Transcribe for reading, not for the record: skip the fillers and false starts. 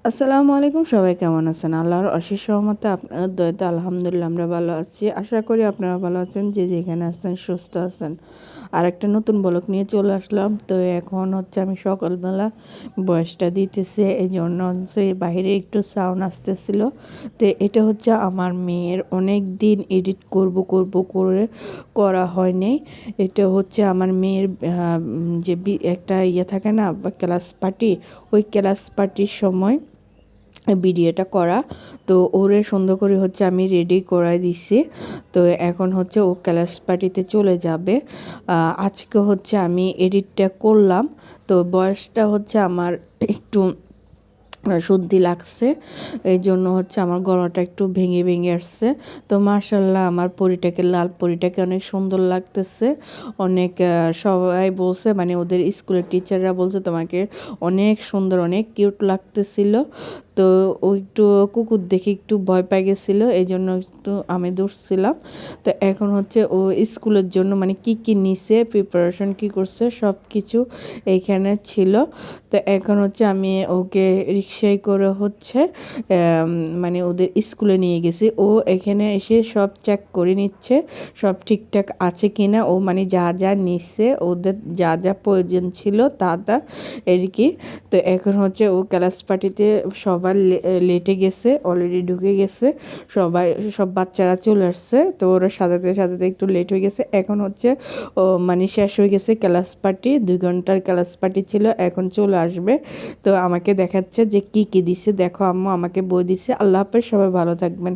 আসসালামু আলাইকুম, সবাই কেমন আছেন? আল্লাহর অশেষ রহমতে আপনার দয়াতে আলহামদুলিল্লাহ আমরা ভালো আছি। আশা করি আপনারা ভালো আছেন, যে যেখানে আছেন সুস্থ আছেন। আর একটা নতুন ব্লগ নিয়ে চলে আসলাম। তো এখন হচ্ছে আমি সকালবেলা বয়সটা দিতেছি, এই জন্য হচ্ছে বাইরে একটু সাউন্ড আসতেছিল। তো এটা হচ্ছে আমার মেয়ের অনেক দিন এডিট করব করে করা হয়নি। এটা হচ্ছে আমার মেয়ের যে একটা ইয়ে থাকে না, ক্লাস পার্টি, ওই ক্লাস পার্টির সময় ভিডিওটা করা। তো ওরে সুন্দর করে হচ্ছে আমি রেডি করাই দিছি। তো এখন হচ্ছে ও ক্লাস পার্টিতে চলে যাবে। আজকে হচ্ছে আমি এডিটটা করলাম। তো বয়সটা হচ্ছে আমার একটু সর্দি লাগছে, এই জন্য হচ্ছে আমার গলাটা একটু ভেঙে ভেঙে আসছে। তো মাশাল্লাহ আমার পরীটাকে, লাল পরীটাকে অনেক সুন্দর লাগতেছে। অনেক সবাই বলছে, মানে ওদের স্কুলের টিচাররা বলছে তোমাকে অনেক সুন্দর, অনেক কিউট লাগতেছিল। তো ও একটু কুকুর দেখে একটু ভয় পেয়ে গেছিলো, এই জন্য একটু আমি দৌড়ছিলাম। তো এখন হচ্ছে ও স্কুলের জন্য মানে কি কি নিছে, প্রিপারেশন কি করছে সব কিছু এইখানে ছিল। তো এখন হচ্ছে আমি ওকে রিক্সায় করে হচ্ছে মানে ওদের স্কুলে নিয়ে গেছি। ও এখানে এসে সব চেক করে নিচ্ছে সব ঠিকঠাক আছে কিনা। ও মানে যা যা নিচ্ছে, ওদের যা যা প্রয়োজন ছিল তা তা আর কি। তো এখন হচ্ছে ও ক্লাস পার্টিতে সবার লেটে গেছে, অলরেডি ঢুকে গেছে সবাই, সব বাচ্চারা চলে আসছে। তো ওরা সাজাতে সাজাতে একটু লেট হয়ে গেছে। এখন হচ্ছে ও মানে শেষ হয়ে গেছে ক্লাস পার্টি, 2 ঘন্টার ক্লাস পার্টি ছিল, এখন চলে আসবে। তো আমাকে দেখাচ্ছে যে কি কি দিছে, দেখো আম্মু আমাকে বই দিছে। আল্লাহ হাফেজ, সবাই ভালো থাকবেন।